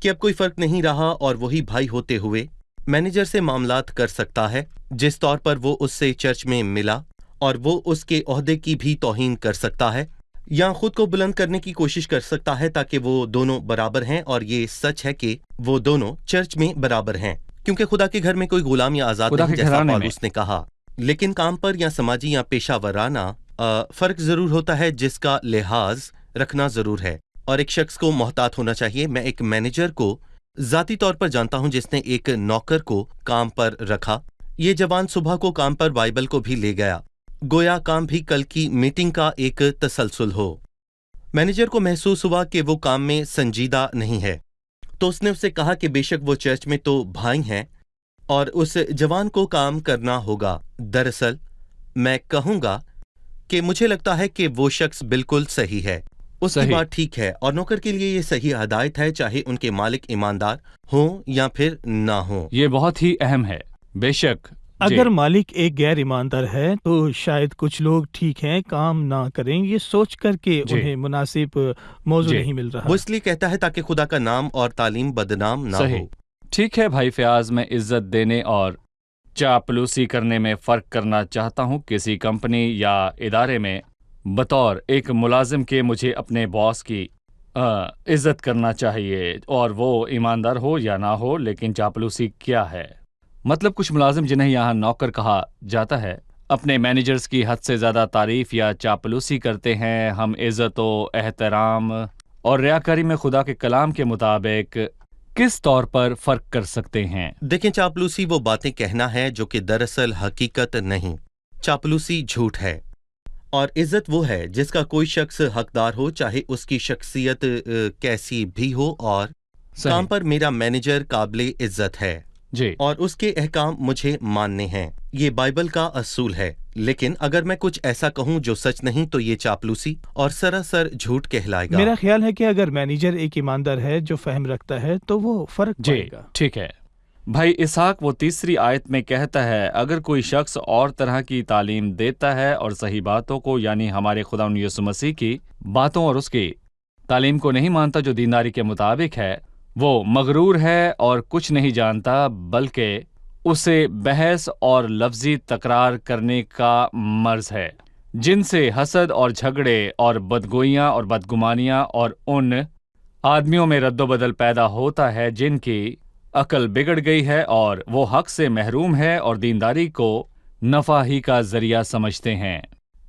کہ اب کوئی فرق نہیں رہا اور وہی بھائی ہوتے ہوئے مینیجر سے معاملات کر سکتا ہے جس طور پر وہ اس سے چرچ میں ملا، اور وہ اس کے عہدے کی بھی توہین کر سکتا ہے یا خود کو بلند کرنے کی کوشش کر سکتا ہے تاکہ وہ دونوں برابر ہیں، اور یہ سچ ہے کہ وہ دونوں چرچ میں برابر ہیں، کیونکہ خدا کے گھر میں کوئی غلام یا آزاد نہیں، جیسا پالوس نے کہا۔ لیکن کام پر یا سماجی یا پیشہ ورانہ فرق ضرور ہوتا ہے جس کا لحاظ رکھنا ضرور ہے، اور ایک شخص کو محتاط ہونا چاہیے۔ میں ایک مینیجر کو ذاتی طور پر جانتا ہوں جس نے ایک نوکر کو کام پر رکھا۔ یہ جوان صبح کو کام پر بائبل کو بھی لے گیا، گویا کام بھی کل کی میٹنگ کا ایک تسلسل ہو۔ مینیجر کو محسوس ہوا کہ وہ کام میں سنجیدہ نہیں ہے، تو اس نے اسے کہا کہ بے شک وہ چرچ میں تو بھائی ہیں اور اس جوان کو کام کرنا ہوگا۔ دراصل میں کہوں گا کہ مجھے لگتا ہے کہ وہ شخص بالکل صحیح ہے، اس کی بات ٹھیک ہے، اور نوکر کے لیے یہ صحیح ہدایت ہے، چاہے ان کے مالک ایماندار ہوں یا پھر نہ ہوں۔ یہ بہت ہی اہم ہے، بے شک۔ اگر مالک ایک غیر ایماندار ہے تو شاید کچھ لوگ ٹھیک ہیں کام نہ کریں، یہ سوچ کر کہ انہیں مناسب موضوع نہیں مل رہا۔ وہ اس لیے کہتا ہے تاکہ خدا کا نام اور تعلیم بدنام نہ ہو۔ ٹھیک ہے بھائی فیاض، میں عزت دینے اور چاپلوسی کرنے میں فرق کرنا چاہتا ہوں۔ کسی کمپنی یا ادارے میں بطور ایک ملازم کے مجھے اپنے باس کی عزت کرنا چاہیے، اور وہ ایماندار ہو یا نہ ہو، لیکن چاپلوسی کیا ہے؟ مطلب کچھ ملازم جنہیں یہاں نوکر کہا جاتا ہے اپنے مینیجرز کی حد سے زیادہ تعریف یا چاپلوسی کرتے ہیں۔ ہم عزت و احترام اور ریاکاری میں خدا کے کلام کے مطابق کس طور پر فرق کر سکتے ہیں؟ دیکھیں، چاپلوسی وہ باتیں کہنا ہے جو کہ دراصل حقیقت نہیں۔ چاپلوسی جھوٹ ہے، اور عزت وہ ہے جس کا کوئی شخص حقدار ہو، چاہے اس کی شخصیت کیسی بھی ہو، اور کام پر میرا مینیجر قابل عزت ہے اور اس کے احکام مجھے ماننے ہیں۔ یہ بائبل کا اصول ہے، لیکن اگر میں کچھ ایسا کہوں جو سچ نہیں تو یہ چاپلوسی اور سراسر جھوٹ کہلائے گا۔ میرا خیال ہے کہ اگر مینیجر ایک ایماندار ہے جو فہم رکھتا ہے تو وہ فرق پائے گا۔ ٹھیک ہے بھائی اسحاق، وہ تیسری آیت میں کہتا ہے اگر کوئی شخص اور طرح کی تعلیم دیتا ہے اور صحیح باتوں کو، یعنی ہمارے خداوند یسوع مسیح کی باتوں اور اس کی تعلیم کو نہیں مانتا جو دینداری کے مطابق ہے، وہ مغرور ہے اور کچھ نہیں جانتا، بلکہ اسے بحث اور لفظی تکرار کرنے کا مرض ہے، جن سے حسد اور جھگڑے اور بدگوئیاں اور بدگمانیاں اور ان آدمیوں میں رد و بدل پیدا ہوتا ہے جن کی عقل بگڑ گئی ہے اور وہ حق سے محروم ہے اور دینداری کو نفع ہی کا ذریعہ سمجھتے ہیں۔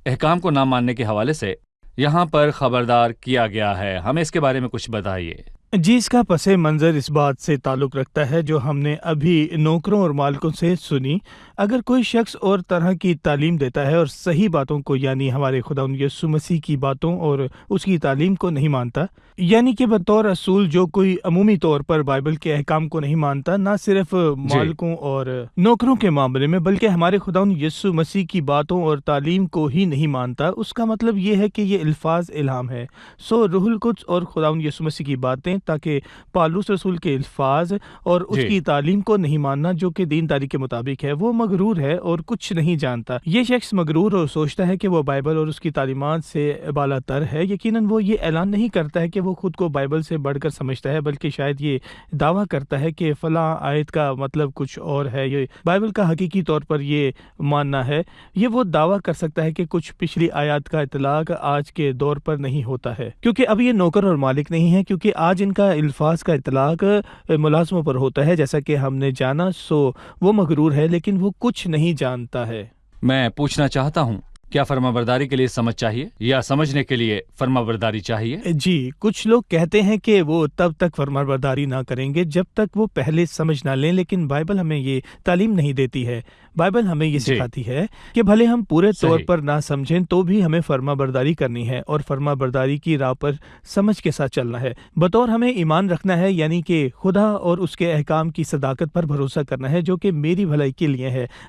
احکام کو نہ ماننے کے حوالے سے یہاں پر خبردار کیا گیا ہے، ہمیں اس کے بارے میں کچھ بتائیے۔ جی، اس کا پس منظر اس بات سے تعلق رکھتا ہے جو ہم نے ابھی نوکروں اور مالکوں سے سنی۔ اگر کوئی شخص اور طرح کی تعلیم دیتا ہے اور صحیح باتوں کو، یعنی ہمارے خداوند یسوع مسیح کی باتوں اور اس کی تعلیم کو نہیں مانتا، یعنی کہ بطور اصول جو کوئی عمومی طور پر بائبل کے احکام کو نہیں مانتا، نہ صرف مالکوں اور نوکروں کے معاملے میں بلکہ ہمارے خداوند یسوع مسیح کی باتوں اور تعلیم کو ہی نہیں مانتا، اس کا مطلب یہ ہے کہ یہ الفاظ الہام ہے۔ سو روح القدس اور خداوند یسوع مسیح کی باتیں، تاکہ پالوس رسول کے الفاظ اور اس کی تعلیم کو نہیں ماننا جو کہ دینداری کے مطابق ہے، وہ مغرور ہے اور کچھ نہیں جانتا۔ یہ شخص مغرور اور سوچتا ہے کہ وہ بائبل اور اس کی تعلیمات سے بالا تر ہے۔ یقیناً وہ یہ اعلان نہیں کرتا ہے کہ وہ خود کو بائبل سے بڑھ کر سمجھتا ہے، بلکہ شاید یہ دعویٰ کرتا ہے کہ فلاں آیت کا مطلب کچھ اور ہے، یہ بائبل کا حقیقی طور پر یہ ماننا ہے۔ یہ وہ دعویٰ کر سکتا ہے کہ کچھ پچھلی آیات کا اطلاق آج کے دور پر نہیں ہوتا ہے، کیونکہ اب یہ نوکر اور مالک نہیں ہے، کیونکہ آج ان کا الفاظ کا اطلاق ملازموں پر ہوتا ہے، جیسا کہ ہم نے جانا۔ سو وہ مغرور ہے لیکن وہ کچھ نہیں جانتا ہے۔ میں پوچھنا چاہتا ہوں، کیا فرمانبرداری کے لیے سمجھ چاہیے یا سمجھنے کے لیے فرمانبرداری چاہیے؟ جی، کچھ لوگ کہتے ہیں کہ وہ تب تک فرمانبرداری نہ کریں گے جب تک وہ پہلے سمجھ نہ لیں، لیکن بائبل ہمیں یہ تعلیم نہیں دیتی ہے۔ بائبل ہمیں یہ سکھاتی ہے کہ بھلے ہم پورے طور پر نہ سمجھیں تو بھی ہمیں فرمانبرداری کرنی ہے اور فرمانبرداری کی راہ پر سمجھ کے ساتھ چلنا ہے۔ بطور ہمیں ایمان رکھنا ہے، یعنی کہ خدا اور اس کے احکام کی صداقت پر بھروسہ کرنا ہے جو کہ میری بھلائی کے لیے ہے۔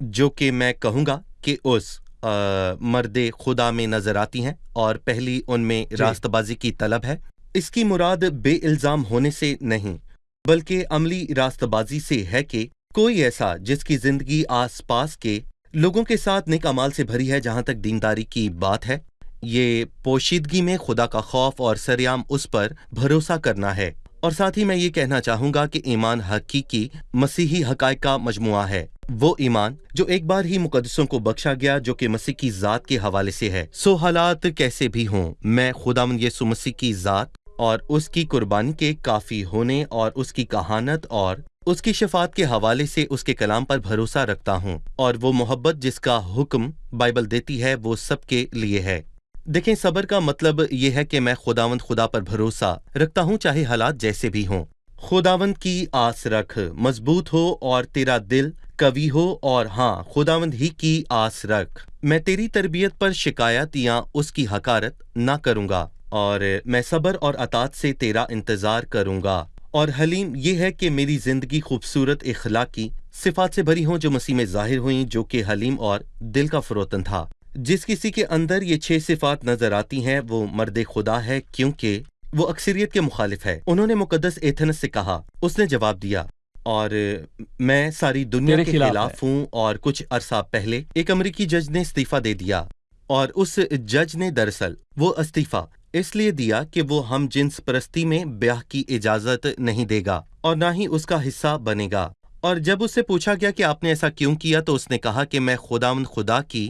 جو کہ میں کہوں گا کہ اس مرد خدا میں نظر آتی ہیں، اور پہلی ان میں راست بازی کی طلب ہے۔ اس کی مراد بے الزام ہونے سے نہیں بلکہ عملی راست بازی سے ہے کہ کوئی ایسا جس کی زندگی آس پاس کے لوگوں کے ساتھ نیک اعمال سے بھری ہے۔ جہاں تک دینداری کی بات ہے، یہ پوشیدگی میں خدا کا خوف اور سریعام اس پر بھروسہ کرنا ہے۔ اور ساتھ ہی میں یہ کہنا چاہوں گا کہ ایمان حقیقی مسیحی حقائق کا مجموعہ ہے، وہ ایمان جو ایک بار ہی مقدسوں کو بخشا گیا، جو کہ مسیح کی ذات کے حوالے سے ہے۔ سو حالات کیسے بھی ہوں، میں خداوند یسوع مسیح کی ذات اور اس کی قربانی کے کافی ہونے اور اس کی کہانت اور اس کی شفاعت کے حوالے سے اس کے کلام پر بھروسہ رکھتا ہوں، اور وہ محبت جس کا حکم بائبل دیتی ہے وہ سب کے لیے ہے۔ دیکھیں، صبر کا مطلب یہ ہے کہ میں خداوند خدا پر بھروسہ رکھتا ہوں چاہے حالات جیسے بھی ہوں۔ خداوند کی آس رکھ، مضبوط ہو اور تیرا دل قوی ہو، اور ہاں، خداوند ہی کی آس رکھ۔ میں تیری تربیت پر شکایت یا اس کی حقارت نہ کروں گا، اور میں صبر اور اطاعت سے تیرا انتظار کروں گا۔ اور حلیم یہ ہے کہ میری زندگی خوبصورت اخلاقی صفات سے بھری ہوں جو مسیح میں ظاہر ہوئیں، جو کہ حلیم اور دل کا فروتن تھا۔ جس کسی کے اندر یہ 6 صفات نظر آتی ہیں وہ مرد خدا ہے، کیونکہ وہ اکثریت کے مخالف ہے۔ انہوں نے مقدس ایتھنس سے کہا، اس نے جواب دیا، اور میں ساری دنیا کے خلاف ہوں۔ اور کچھ عرصہ پہلے ایک امریکی جج نے استعفیٰ دے دیا، اور اس جج نے دراصل وہ استعفیٰ اس لیے دیا کہ وہ ہم جنس پرستی میں بیاہ کی اجازت نہیں دے گا اور نہ ہی اس کا حصہ بنے گا۔ اور جب اس سے پوچھا گیا کہ آپ نے ایسا کیوں کیا تو اس نے کہا کہ میں خداوند خدا کی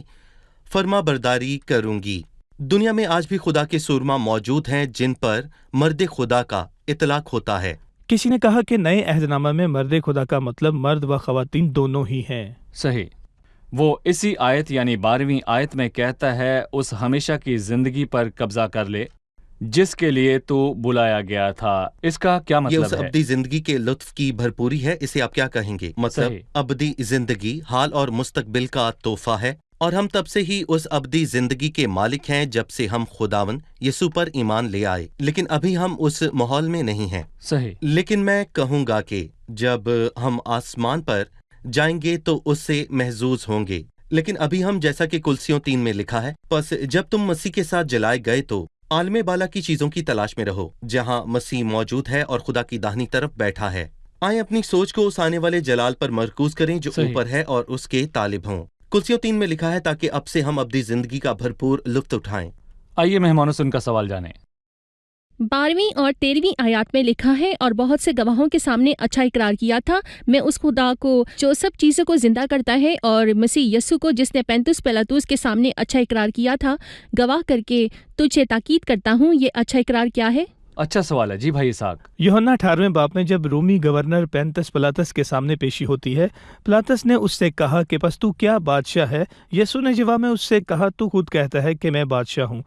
فرما برداری کروں گی۔ دنیا میں آج بھی خدا کے سورما موجود ہیں جن پر مرد خدا کا اطلاق ہوتا ہے۔ کسی نے کہا کہ نئے عہد نامہ میں مرد خدا کا مطلب مرد و خواتین دونوں ہی ہیں۔ صحیح، وہ اسی آیت یعنی 12ویں آیت میں کہتا ہے، اس ہمیشہ کی زندگی پر قبضہ کر لے جس کے لیے تو بلایا گیا تھا۔ اس کا کیا یہ مطلب اس ہے؟ ابدی زندگی کے لطف کی بھرپوری ہے۔ اسے آپ کیا کہیں گے؟ مطلب صحیح۔ ابدی زندگی حال اور مستقبل کا تحفہ ہے، اور ہم تب سے ہی اس ابدی زندگی کے مالک ہیں جب سے ہم خداوند یسوع پر ایمان لے آئے، لیکن ابھی ہم اس ماحول میں نہیں ہیں۔ صحیح۔ لیکن میں کہوں گا کہ جب ہم آسمان پر جائیں گے تو اس سے محظوظ ہوں گے، لیکن ابھی ہم، جیسا کہ کلسیوں 3 میں لکھا ہے، پس جب تم مسیح کے ساتھ جلائے گئے تو عالم بالا کی چیزوں کی تلاش میں رہو جہاں مسیح موجود ہے اور خدا کی داہنی طرف بیٹھا ہے۔ آئیں اپنی سوچ کو اس آنے والے جلال پر مرکوز کریں جو صحیح۔ اوپر ہے اور اس کے طالب ہوں۔ کلسیوں 3 میں لکھا ہے تاکہ اب سے ہم ابدی زندگی کا بھرپور لطف اٹھائیں۔ آئیے مہمانوں سے ان کا سوال جانیں۔ 12ویں اور 13ویں آیات میں لکھا ہے، اور بہت سے گواہوں کے سامنے اچھا اقرار کیا تھا، میں اس خدا کو جو سب چیزوں کو زندہ کرتا ہے اور مسیح یسوع کو جس نے پینتوس پیلاطوس کے سامنے اچھا اقرار کیا تھا گواہ کر کے تجھے تاکید کرتا ہوں۔ یہ اچھا اقرار کیا ہے؟ اچھا سوال ہے جی بھائی اسحاق۔ یوحنا 18ویں باب میں جب رومی گورنر پینتس پلاطس کے سامنے پیشی ہوتی ہے، پلاطس نے اس سے کہا کہ پس تو کیا بادشاہ ہے؟ یسوع نے جواب میں اس سے کہا، تو خود کہتا ہے کہ میں بادشاہ ہوں۔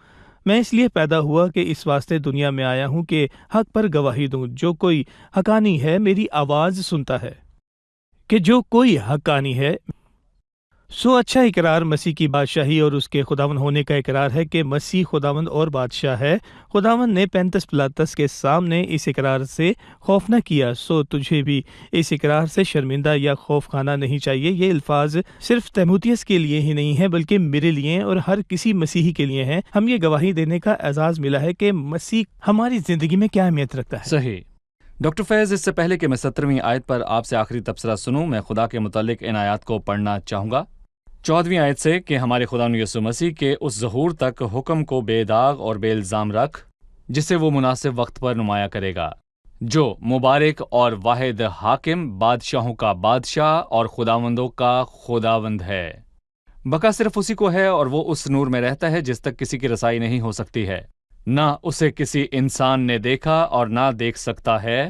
میں اس لیے پیدا ہوا کہ اس واسطے دنیا میں آیا ہوں کہ حق پر گواہی دوں۔ جو کوئی حقانی ہے میری آواز سنتا ہے، کہ جو کوئی حقانی ہے۔ سو اچھا اقرار مسیح کی بادشاہی اور اس کے خداوند ہونے کا اقرار ہے کہ مسیح خداوند اور بادشاہ ہے۔ خداوند نے پینتس پلاطس کے سامنے اس اقرار سے خوف نہ کیا، سو تجھے بھی اس اقرار سے شرمندہ یا خوف کھانا نہیں چاہیے۔ یہ الفاظ صرف تیموتھیوس کے لیے ہی نہیں ہیں بلکہ میرے لیے اور ہر کسی مسیحی کے لیے ہیں۔ ہم یہ گواہی دینے کا اعزاز ملا ہے کہ مسیح ہماری زندگی میں کیا اہمیت رکھتا ہے۔ صحیح۔ ڈاکٹر فیض، اس سے پہلے کہ میں 17ویں آیت پر آپ سے آخری تبصرہ سنوں، میں خدا کے متعلق ان آیات کو پڑھنا چاہوں گا۔ 14ویں آیت سے کہ ہمارے خداوند یسوع مسیح کے اس ظہور تک حکم کو بے داغ اور بے الزام رکھ جسے وہ مناسب وقت پر نمایاں کرے گا، جو مبارک اور واحد حاکم، بادشاہوں کا بادشاہ اور خداوندوں کا خداوند ہے۔ بقا صرف اسی کو ہے اور وہ اس نور میں رہتا ہے جس تک کسی کی رسائی نہیں ہو سکتی ہے، نہ اسے کسی انسان نے دیکھا اور نہ دیکھ سکتا ہے۔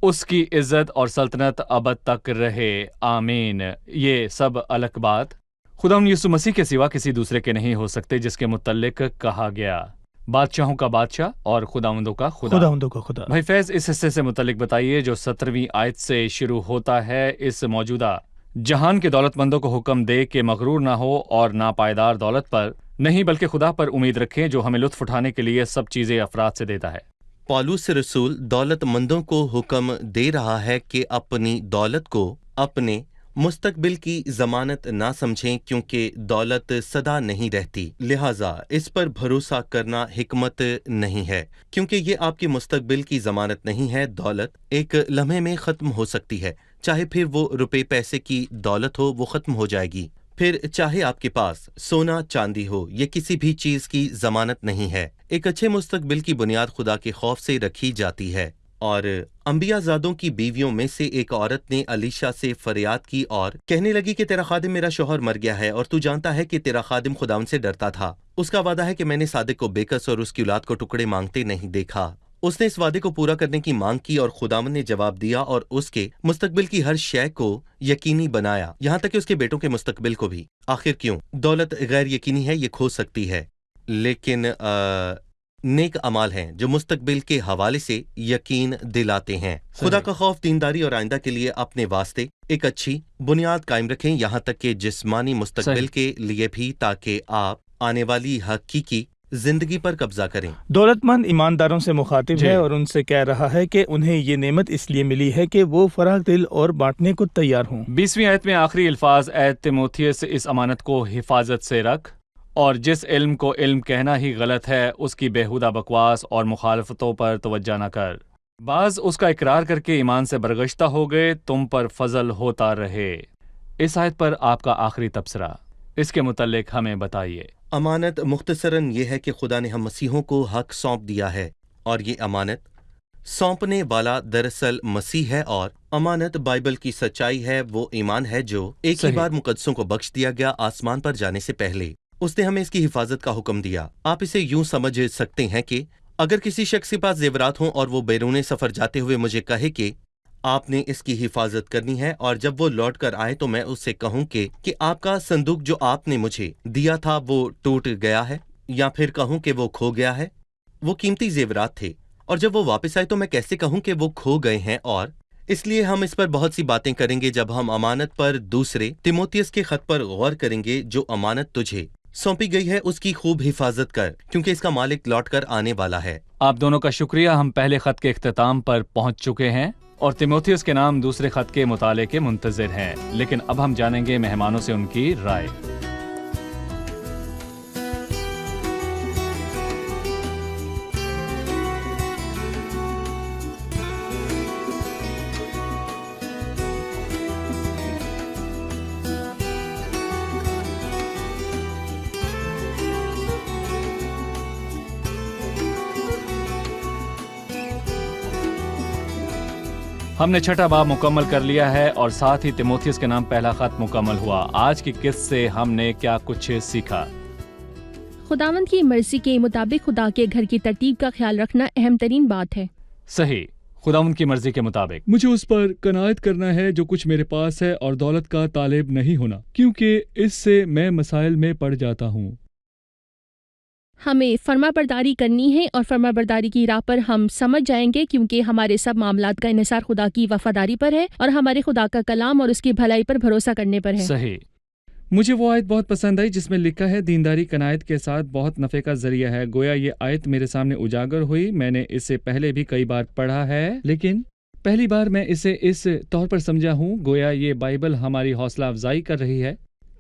اس کی عزت اور سلطنت ابد تک رہے، آمین۔ یہ سب الگ بات خداوند یسوع مسیح کے سوا کسی دوسرے کے نہیں ہو سکتے، جس کے متعلق کہا گیا بادشاہوں کا بادشاہ اور خداوندوں کا خدا۔ خداوندوں کا خدا۔ بھائی فیض، اس حصے سے متعلق بتائیے جو 17ویں آیت سے شروع ہوتا ہے۔ اس موجودہ جہان کے دولت مندوں کو حکم دے کہ مغرور نہ ہو اور ناپائیدار دولت پر نہیں بلکہ خدا پر امید رکھیں جو ہمیں لطف اٹھانے کے لیے سب چیزیں افراد سے دیتا ہے۔ پالوس رسول دولت مندوں کو حکم دے رہا ہے کہ اپنی دولت کو اپنے مستقبل کی ضمانت نہ سمجھیں کیونکہ دولت سدا نہیں رہتی، لہٰذا اس پر بھروسہ کرنا حکمت نہیں ہے کیونکہ یہ آپ کے مستقبل کی ضمانت نہیں ہے۔ دولت ایک لمحے میں ختم ہو سکتی ہے، چاہے پھر وہ روپے پیسے کی دولت ہو، وہ ختم ہو جائے گی۔ پھر چاہے آپ کے پاس سونا چاندی ہو، یہ کسی بھی چیز کی ضمانت نہیں ہے۔ ایک اچھے مستقبل کی بنیاد خدا کے خوف سے رکھی جاتی ہے، اور انبیاء زادوں کی بیویوں میں سے ایک عورت نے الیشا سے فریاد کی اور کہنے لگی کہ تیرا خادم میرا شوہر مر گیا ہے، اور تو جانتا ہے کہ تیرا خادم خداوند سے ڈرتا تھا۔ اس کا وعدہ ہے کہ میں نے صادق کو بےکس اور اس کی اولاد کو ٹکڑے مانگتے نہیں دیکھا۔ اس نے اس وعدے کو پورا کرنے کی مانگ کی اور خداوند نے جواب دیا اور اس کے مستقبل کی ہر شے کو یقینی بنایا، یہاں تک کہ اس کے بیٹوں کے مستقبل کو بھی۔ آخر کیوں؟ دولت غیر یقینی ہے، یہ کھو سکتی ہے، لیکن نیک اعمال ہیں جو مستقبل کے حوالے سے یقین دلاتے ہیں۔ خدا کا خوف دینداری اور آئندہ کے لیے اپنے واسطے ایک اچھی بنیاد قائم رکھیں، یہاں تک کہ جسمانی مستقبل کے لیے بھی، تاکہ آپ آنے والی حقیقی زندگی پر قبضہ کریں۔ دولت مند ایمانداروں سے مخاطب ہے اور ان سے کہہ رہا ہے کہ انہیں یہ نعمت اس لیے ملی ہے کہ وہ فراخ دل اور بانٹنے کو تیار ہوں۔ 20ویں آیت میں آخری الفاظ، اے تیموتھیوس اس امانت کو حفاظت سے رکھ، اور جس علم کو علم کہنا ہی غلط ہے اس کی بےہودہ بکواس اور مخالفتوں پر توجہ نہ کر۔ بعض اس کا اقرار کر کے ایمان سے برگشتہ ہو گئے، تم پر فضل ہوتا رہے۔ اس آیت پر آپ کا آخری تبصرہ، اس کے متعلق ہمیں بتائیے۔ امانت مختصراً یہ ہے کہ خدا نے ہم مسیحوں کو حق سونپ دیا ہے، اور یہ امانت سونپنے والا دراصل مسیح ہے، اور امانت بائبل کی سچائی ہے، وہ ایمان ہے جو ایک ہی بار مقدسوں کو بخش دیا گیا آسمان پر جانے سے پہلے۔ اس نے ہمیں اس کی حفاظت کا حکم دیا۔ آپ اسے یوں سمجھ سکتے ہیں کہ اگر کسی شخص کے پاس زیورات ہوں اور وہ بیرون سفر جاتے ہوئے مجھے کہے کہ آپ نے اس کی حفاظت کرنی ہے، اور جب وہ لوٹ کر آئے تو میں اس سے کہوں کہ آپ کا صندوق جو آپ نے مجھے دیا تھا وہ ٹوٹ گیا ہے، یا پھر کہوں کہ وہ کھو گیا ہے۔ وہ قیمتی زیورات تھے، اور جب وہ واپس آئے تو میں کیسے کہوں کہ وہ کھو گئے ہیں؟ اور اس لیے ہم اس پر بہت سی باتیں کریں گے جب ہم امانت پر دوسرے تیموتھیوس کے خط پر غور کریں گے۔ جو امانت تجھے سونپی گئی ہے اس کی خوب حفاظت کر، کیونکہ اس کا مالک لوٹ کر آنے والا ہے۔ آپ دونوں کا شکریہ، ہم پہلے خط کے اختتام پر پہنچ چکے ہیں اور تیموتھیوس کے نام دوسرے خط کے مطالعے کے منتظر ہیں، لیکن اب ہم جانیں گے مہمانوں سے ان کی رائے۔ ہم نے چھٹا باب مکمل کر لیا ہے اور ساتھ ہی تیموتھیوس کے نام پہلا خط مکمل ہوا۔ آج کی قسط سے ہم نے کیا کچھ سیکھا؟ خداوند کی مرضی کے مطابق خدا کے گھر کی ترتیب کا خیال رکھنا اہم ترین بات ہے۔ صحیح، خداوند کی مرضی کے مطابق مجھے اس پر قناعت کرنا ہے جو کچھ میرے پاس ہے، اور دولت کا طالب نہیں ہونا، کیونکہ اس سے میں مسائل میں پڑ جاتا ہوں۔ ہمیں فرما برداری کرنی ہے، اور فرما برداری کی راہ پر ہم سمجھ جائیں گے، کیونکہ ہمارے سب معاملات کا انحصار خدا کی وفاداری پر ہے اور ہمارے خدا کا کلام اور اس کی بھلائی پر بھروسہ کرنے پر ہے۔ صحیح۔ مجھے وہ آیت بہت پسند آئی جس میں لکھا ہے دینداری قناعت کے ساتھ بہت نفع کا ذریعہ ہے۔ گویا یہ آیت میرے سامنے اجاگر ہوئی، میں نے اسے پہلے بھی کئی بار پڑھا ہے، لیکن پہلی بار میں اسے اس طور پر سمجھا ہوں گویا یہ بائبل ہماری حوصلہ افزائی کر رہی ہے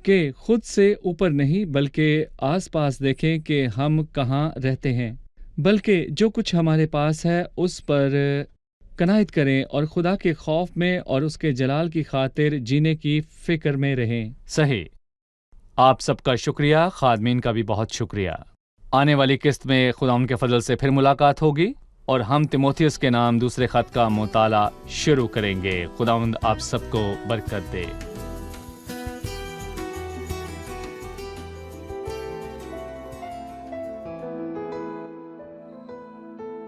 کہ خود سے اوپر نہیں بلکہ آس پاس دیکھیں کہ ہم کہاں رہتے ہیں، بلکہ جو کچھ ہمارے پاس ہے اس پر قناعت کریں اور خدا کے خوف میں اور اس کے جلال کی خاطر جینے کی فکر میں رہیں۔ صحیح۔ آپ سب کا شکریہ، خادمین کا بھی بہت شکریہ۔ آنے والی قسط میں خدا ان کے فضل سے پھر ملاقات ہوگی اور ہم تیموتھیوس کے نام دوسرے خط کا مطالعہ شروع کریں گے۔ خداوند آپ سب کو برکت دے۔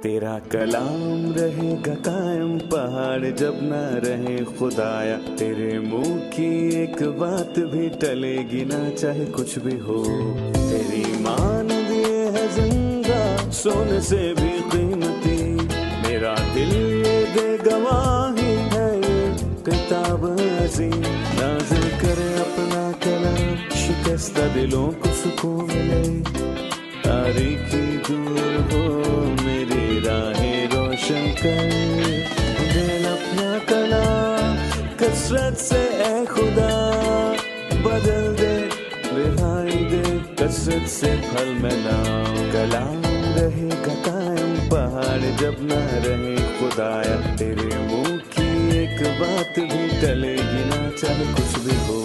تیرا کلام رہے گا قائم، پہاڑ جب نہ رہے خدایا، تیرے منہ کی ایک بات بھی ٹلے گی نہ، چاہے کچھ بھی ہو۔ تیری مانند یہ ہے زندہ، سونے سے بھی قیمتی، میرا دل یہ دے گواہی ہے، یہ کتاب عظیم نازل کرے اپنا کلام، شکستہ دلوں کو سکون ملے، تاریکی دور ہو میری راہیں روشن کر، دل اپنا کلام کثرت سے اے خدا محل میں نام کلام رہے گا قائم پہاڑ جب نہ رہے خدایا تیرے منہ کی ایک بات بھی ٹلے گی نہ چاہے کچھ بھی ہو